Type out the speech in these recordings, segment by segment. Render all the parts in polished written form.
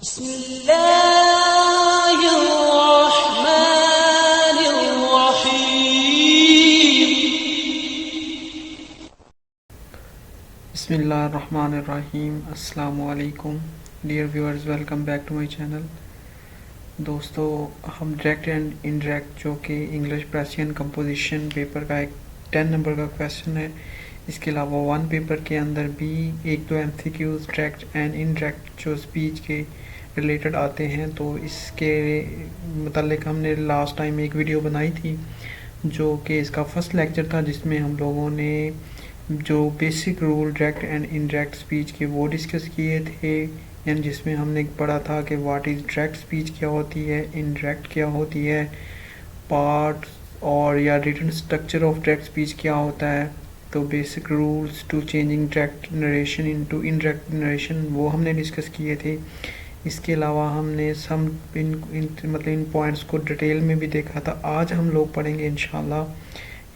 बिस्मिल्लाहिर्रहमानिर्रहीम। अस्सलामु अलैकुम dear viewers, welcome back to my channel. दोस्तों, हम डायरेक्ट एंड इनडायरेक्ट जो कि इंग्लिश पर्शियन कंपोजिशन पेपर का एक 10 नंबर का क्वेश्चन है, इसके अलावा वन पेपर के अंदर भी एक दो MCQs डायरेक्ट एंड इनडायरेक्ट जो स्पीच के रिलेटेड आते हैं, तो इसके मतलब हमने लास्ट टाइम एक वीडियो बनाई थी जो कि इसका फर्स्ट लेक्चर था, जिसमें हम लोगों ने जो basic rule direct and indirect speech के वो डिस्कस किए थे, यानी जिसमें हमने पढ़ा था कि व्हाट इज़ डायरेक्ट स्पीच क्या होती है, इनडायरेक्ट क्या होती है, पार्ट और या written structure of direct speech क्या होता है, तो basic rules to changing direct narration into indirect narration वो हमने डिस्कस किए थे। इसके अलावा हमने सम इन पॉइंट्स को डिटेल में भी देखा था। आज हम लोग पढ़ेंगे इंशाल्लाह,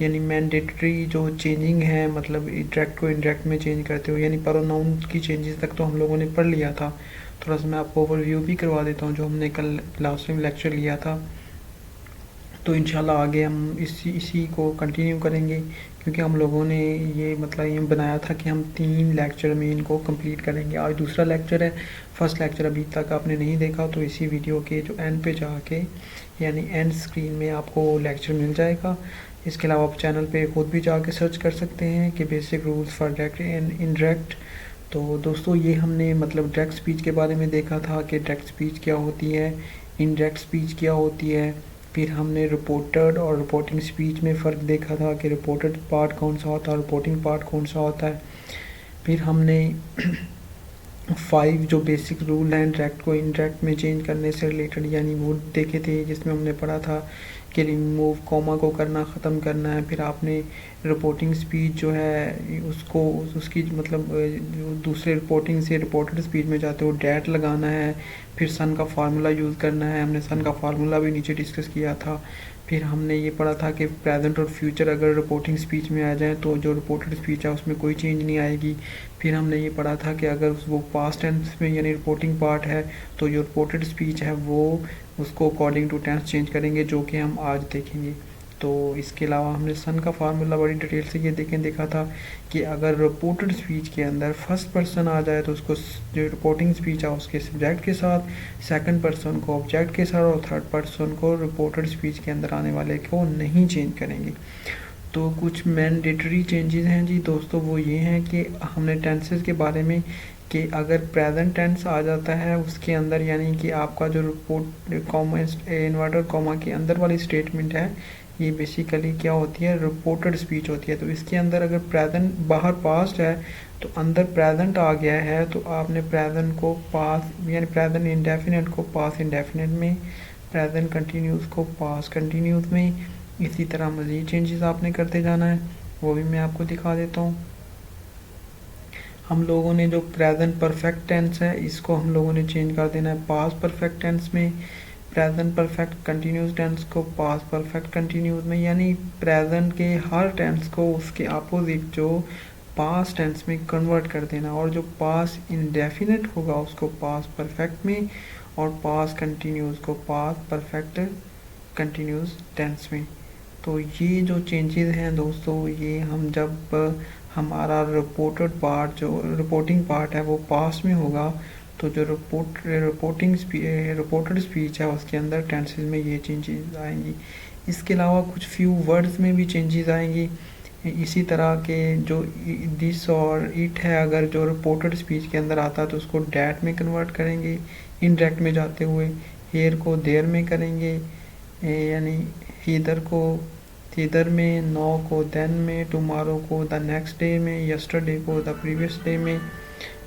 यानी मैंडेटरी जो चेंजिंग है, मतलब डायरेक्ट को इनडायरेक्ट में चेंज करते हो, यानी प्रोनाउन की चेंजेस तक तो हम लोगों ने पढ़ लिया था। थोड़ा सा मैं आपको ओवरव्यू भी करवा देता हूँ जो हमने कल लास्ट टाइम लेक्चर लिया था। तो इंशाल्लाह आगे हम इसी को कंटिन्यू करेंगे, क्योंकि हम लोगों ने ये ये बनाया था कि हम 3 लेक्चर में इनको कंप्लीट करेंगे। आज दूसरा लेक्चर है, फर्स्ट लेक्चर अभी तक आपने नहीं देखा तो इसी वीडियो के जो एंड पे जाके, यानी एंड स्क्रीन में आपको लेक्चर मिल जाएगा। इसके अलावा आप चैनल पे खुद भी जाके सर्च कर सकते हैं कि basic rules for direct and indirect. तो दोस्तों, ये हमने डायरेक्ट स्पीच के बारे में देखा था कि डायरेक्ट स्पीच क्या होती है, इनडायरेक्ट स्पीच क्या होती है। फिर हमने रिपोर्टेड और रिपोर्टिंग स्पीच में फ़र्क देखा था कि रिपोर्टेड पार्ट कौन सा होता है, रिपोर्टिंग पार्ट कौन सा होता है। फिर हमने 5 जो बेसिक रूल हैं डायरेक्ट को इनडायरेक्ट में चेंज करने से रिलेटेड, यानी वो देखे थे, जिसमें हमने पढ़ा था कि रिमूव कॉमा को करना ख़त्म करना है। फिर आपने रिपोर्टिंग स्पीच जो है उसको उसकी दूसरे रिपोर्टिंग से रिपोर्टेड स्पीच में जाते हो डैट लगाना है। फिर सन का फार्मूला यूज़ करना है, हमने सन का फार्मूला भी नीचे डिस्कस किया था। फिर हमने ये पढ़ा था कि प्रेजेंट और फ्यूचर अगर रिपोर्टिंग स्पीच में आ जाए तो जो रिपोर्टेड स्पीच है उसमें कोई चेंज नहीं आएगी। फिर हमने ये पढ़ा था कि अगर वो पास्ट टेंस में यानी रिपोर्टिंग पार्ट है तो जो रिपोर्टेड स्पीच है वो उसको अकॉर्डिंग टू टेंस चेंज करेंगे, जो कि हम आज देखेंगे। तो इसके अलावा हमने सन का फार्मूला बड़ी डिटेल से ये देखा था कि अगर रिपोर्टेड स्पीच के अंदर फर्स्ट पर्सन आ जाए तो उसको जो रिपोर्टिंग स्पीच है उसके सब्जेक्ट के साथ, सेकंड पर्सन को ऑब्जेक्ट के साथ और थर्ड पर्सन को रिपोर्टेड स्पीच के अंदर आने वाले को नहीं चेंज करेंगे। तो कुछ मैंडेटरी चेंजेस हैं जी दोस्तों, वो ये हैं कि हमने टेंसेस के बारे में कि अगर प्रेजेंट टेंस आ जाता है उसके अंदर, यानी कि आपका जो रिपोर्ट कॉमा इन्वर्टर कॉमा के अंदर वाली स्टेटमेंट है, ये बेसिकली क्या होती है, रिपोर्टेड स्पीच होती है। तो इसके अंदर अगर प्रेजेंट बाहर पास्ट है तो अंदर प्रेजेंट आ गया है, तो आपने प्रेजेंट को पास यानी प्रेजेंट इंडेफिनिट को पास इंडेफिनिट में, प्रेजेंट कंटिन्यूस को पास कंटिन्यूस में, इसी तरह मज़ीद चेंजेस आपने करते जाना है। वो भी मैं आपको दिखा देता हूँ। हम लोगों ने जो प्रेजेंट परफेक्ट टेंस है इसको हम लोगों ने चेंज कर देना है पास्ट परफेक्ट टेंस में, प्रेजेंट परफेक्ट कंटिन्यूस टेंस को पास्ट परफेक्ट कंटिन्यूस में, यानी प्रेजेंट के हर टेंस को उसके अपोजिट जो पास्ट टेंस में कन्वर्ट कर देना, और जो पास्ट इंडेफिनिट होगा उसको पास्ट परफेक्ट में, और पास्ट कंटिन्यूस को पास्ट परफेक्ट कंटिन्यूस टेंस में। तो ये जो चेंजेस हैं दोस्तों, ये हम जब हमारा रिपोर्टिंग पार्ट है वो पास्ट में होगा, तो जो रिपोर्टेड स्पीच है उसके अंदर टेंसेस में ये चेंजेस आएंगी। इसके अलावा कुछ फ्यू वर्ड्स में भी चेंजेस आएंगी। इसी तरह के जो दिस और इट है, अगर जो रिपोर्टेड स्पीच के अंदर आता है तो उसको डैट में कन्वर्ट करेंगे इनडायरेक्ट में जाते हुए, हेयर को देयर में करेंगे, यानी हीदर को इधर में, नो को देन में, टुमारो को द नेक्स्ट डे में, यस्टरडे को द प्रीवियस डे में,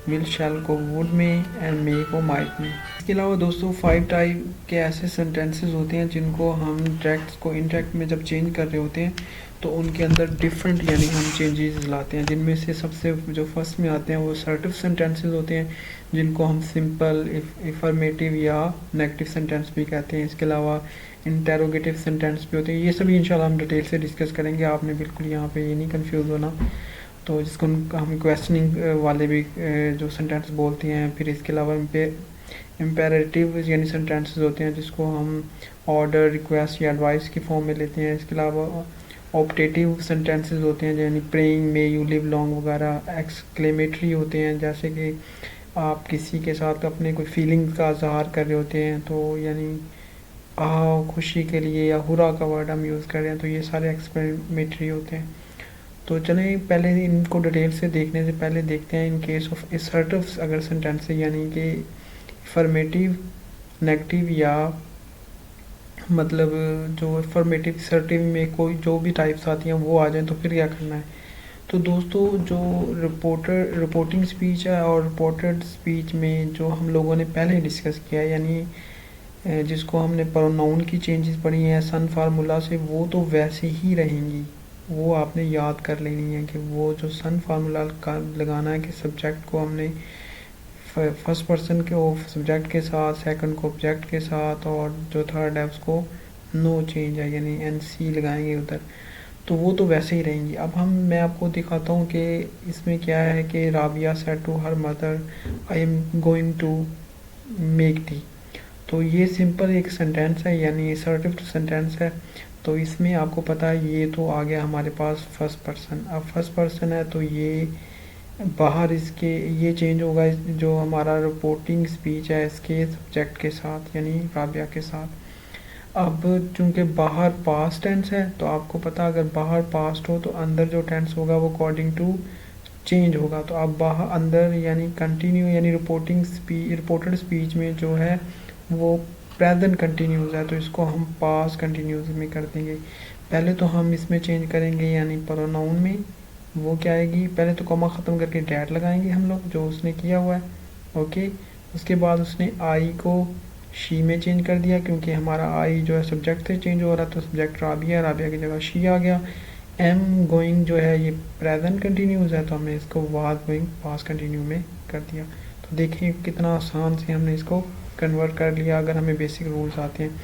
विल शैल को वुड में, एंड मे को माइट में। इसके अलावा दोस्तों 5 टाइप के ऐसे सेंटेंसेस होते हैं जिनको हम डायरेक्ट को इनडायरेक्ट में जब चेंज कर रहे होते हैं तो उनके अंदर डिफरेंट यानी हम चेंजेस लाते हैं, जिनमें से सबसे जो फर्स्ट में आते हैं वो असर्टिव सेंटेंसेस होते हैं, जिनको हम सिंपल, इफर्मेटिव या नेगेटिव सेंटेंस भी कहते हैं। इसके अलावा इंटेरोगेटिव सेंटेंस भी होते हैं। ये सभी इंशाल्लाह हम डिटेल से डिस्कस करेंगे, आपने बिल्कुल यहाँ पे ये नहीं कंफ्यूज होना। तो जिसको हम क्वेश्चनिंग वाले भी जो सेंटेंस बोलते हैं। फिर इसके अलावा इन पे इम्पेरेटिव यानी सेंटेंसेस होते हैं जिसको हम ऑर्डर, रिक्वेस्ट या एडवाइस की फॉर्म में लेते हैं। इसके अलावा ऑप्टेटिव सेंटेंसेस होते हैं यानी praying, may you live long वगैरह। एक्सक्लेमेटरी होते हैं जैसे कि आप किसी के साथ अपने कोई फीलिंग का इजहार कर रहे होते हैं, तो यानी खुशी के लिए, या हुरा का वर्ड हम यूज़ कर रहे हैं, तो ये सारे एक्सक्लेमेटरी होते हैं। तो चलें पहले इनको डिटेल से देखने से पहले देखते हैं इन केस ऑफ असर्टिव अगर सेंटेंस है, यानी कि अफर्मेटिव, नेगेटिव या मतलब जो अफर्मेटिव असर्टिव में कोई जो भी टाइप्स आती हैं वो आ जाएं तो फिर क्या करना है। तो दोस्तों जो रिपोर्टिंग स्पीच है और रिपोर्टेड स्पीच में जो हम लोगों ने पहले डिस्कस किया है, यानी जिसको हमने प्रोनाउन की चेंजेस पढ़ी हैं सन फार्मूला से, वो तो वैसे ही रहेंगी। वो आपने याद कर लेनी है कि वो जो सन फार्मूला का लगाना है कि सब्जेक्ट को हमने फर्स्ट पर्सन के सब्जेक्ट के साथ, सेकंड को ऑब्जेक्ट के साथ, और जो थर्ड है उसको नो चेंज है यानी NC लगाएंगे उधर, तो वो तो वैसे ही रहेंगी। अब मैं आपको दिखाता हूँ कि इसमें क्या है कि Rabia said to her mother I am going to make tea. तो ये सिंपल एक सेंटेंस है यानी असर्टिव सेंटेंस है। तो इसमें आपको पता है ये तो आ गया हमारे पास फर्स्ट पर्सन। अब फर्स्ट पर्सन है तो ये बाहर इसके ये चेंज होगा जो हमारा रिपोर्टिंग स्पीच है इसके सब्जेक्ट के साथ यानी राबिया के साथ। अब चूंकि बाहर पास्ट टेंस है तो आपको पता अगर बाहर पास्ट हो तो अंदर जो टेंस होगा वो अकॉर्डिंग टू चेंज होगा। तो अब बाहर अंदर यानी कंटिन्यू यानी रिपोर्टेड स्पीच में जो है वो प्रेजेंट कंटिन्यूस है, तो इसको हम पास्ट कंटिन्यूस में कर देंगे। पहले तो हम इसमें चेंज करेंगे यानी प्रोनाउन में वो क्या आएगी, पहले तो कॉमा ख़त्म करके डैट लगाएंगे हम लोग जो उसने किया हुआ है, ओके। उसके बाद उसने आई को शी में चेंज कर दिया क्योंकि हमारा आई जो है सब्जेक्ट से चेंज हो रहा है, तो सब्जेक्ट राबिया, राबिया की जगह शी आ गया। एम गोइंग जो है ये प्रेजेंट कंटिन्यूस है तो हमने इसको वाज गोइंग पास्ट कंटिन्यू में कर दिया। तो देखिए कितना आसान से हमने इसको कन्वर्ट कर लिया अगर हमें बेसिक रूल्स आते हैं।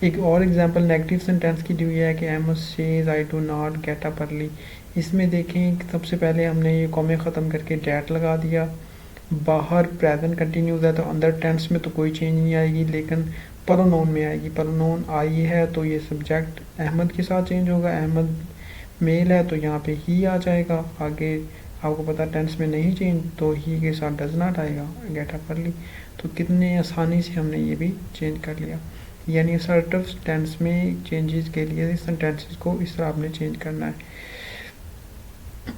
एक और एग्जांपल नेगेटिव सेंटेंस की दी हुई है कि Ahmad says I do not get up early. इसमें देखें सबसे पहले हमने ये कॉमे ख़त्म करके डैट लगा दिया। बाहर प्रेजेंट कंटिन्यूस है तो अंदर टेंस में तो कोई चेंज नहीं आएगी, लेकिन प्रोनाउन में आएगी। प्रोनाउन आई है तो ये सब्जेक्ट अहमद के साथ चेंज होगा, अहमद मेल है तो यहाँ पे ही आ जाएगा। आगे आपको पता टेंस में नहीं चेंज तो ही के साथ डज नॉट आएगा, गेट अप अर्ली। तो कितने आसानी से हमने ये भी चेंज कर लिया। यानी असर्टिव टेंस में चेंजेस के लिए सेंटेंसेस को इस तरह आपने चेंज करना है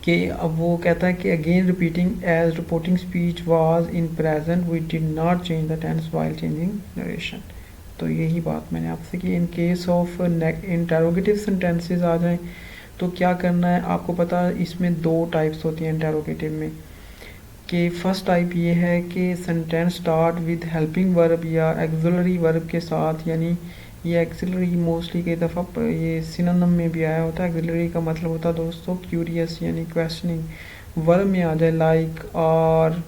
कि अब वो कहता है कि again repeating as reporting speech was in present we did not change the tense while changing narration. तो यही बात मैंने आपसे की। In case of interrogative sentences आ जाएं तो क्या करना है आपको पता है इसमें दो टाइप्स होती हैं इंटरोगेटिव में। कि फर्स्ट टाइप ये है कि sentence start with helping verb या एक्सिलरी वर्ब के साथ, यानी ये एक्सिलरी मोस्टली कई दफ़ा ये सिनोनिम में भी आया होता है। एक्सिलरी का मतलब होता है दोस्तों क्यूरियस यानी क्वेश्चनिंग। वर्ब में आ जाए like are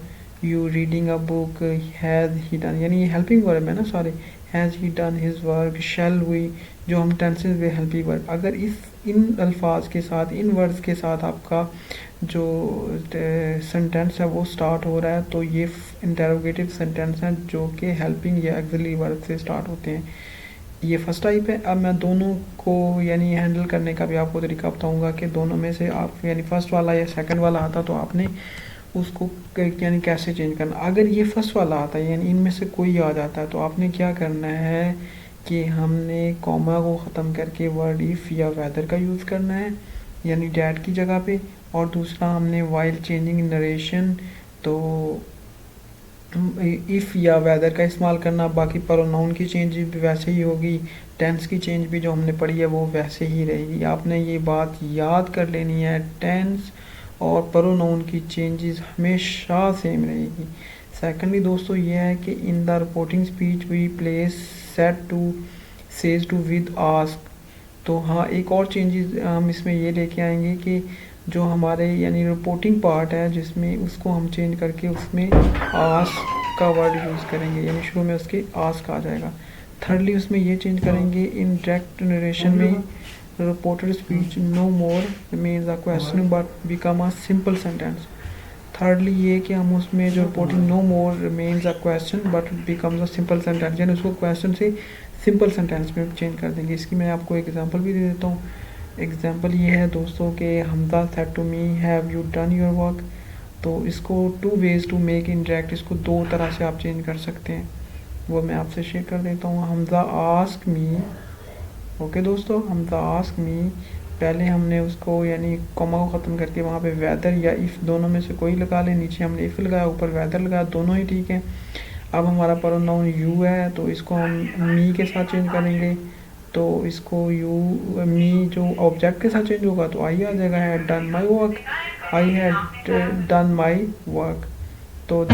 you reading a book, has he done, यानी ये हेल्पिंग वर्ब है ना सारे, has he done his work, shall we जो हम टेंसेस में हेल्पिंग वर्ब। अगर इन अल्फाज के साथ इन वर्ड्स के साथ आपका जो सेंटेंस है वो स्टार्ट हो रहा है तो ये इंटरोगेटिव सेंटेंस हैं जो कि हेल्पिंग या एक्सिलरी वर्ब से स्टार्ट होते हैं। ये फर्स्ट टाइप है। अब मैं दोनों को यानी हैंडल करने का भी आपको तरीका बताऊंगा कि दोनों में से आप यानी फर्स्ट वाला या सेकंड वाला आता तो आपने उसको यानी कैसे चेंज करना। अगर ये फर्स्ट वाला आता है यानी इनमें से कोई आ जाता है तो आपने क्या करना है कि हमने कॉमा को ख़त्म करके वर्ड इफ़ या वेदर का यूज़ करना है यानी डैट की जगह पे, और दूसरा हमने वाइल चेंजिंग नरेशन तो इफ़ या वेदर का इस्तेमाल करना। बाकी प्रोनाउन की चेंज भी वैसे ही होगी, टेंस की चेंज भी जो हमने पढ़ी है वो वैसे ही रहेगी। आपने ये बात याद कर लेनी है, टेंस और प्रोनाउन की चेंजेस हमेशा सेम रहेगी। सेकेंडली दोस्तों ये है कि in the reporting speech we place said to says to with ask. तो हाँ एक और चेंजेस हम इसमें ये लेके आएंगे कि जो हमारे यानी रिपोर्टिंग पार्ट है जिसमें उसको हम चेंज करके उसमें आस्क का वर्ड यूज़ करेंगे यानी शुरू में उसके आस्क आ जाएगा। थर्डली उसमें ये चेंज करेंगे इन डायरेक्ट नरेशन में reported speech no more means a question but become a simple sentence. Thirdly ये कि हम उसमें जो reporting no more remains a question but becomes a simple sentence, यानी उसको क्वेश्चन से सिंपल सेंटेंस में चेंज कर देंगे। इसकी मैं आपको एक एग्जांपल भी दे देता हूँ। एग्जांपल ये है दोस्तों कि Hamza said to me have you done your work. तो इसको 2 वेज टू मेक इंटरेक्ट, इसको 2 तरह से आप चेंज कर सकते हैं, वो मैं आपसे शेयर कर देता हूँ। हमजा आस्क मी, ओके दोस्तों, हमजा आस्क मी, पहले हमने उसको यानी कॉमा को ख़त्म करके वहाँ पे वेदर या इफ़ दोनों में से कोई लगा लें। नीचे हमने इफ़ लगाया, ऊपर वेदर लगाया, दोनों ही ठीक है। अब हमारा प्रोनाउन यू है तो इसको हम मी के साथ चेंज करेंगे। तो इसको यू मी जो ऑब्जेक्ट के साथ चेंज होगा तो आई आ जाएगा, had done my work, I had done my work. तो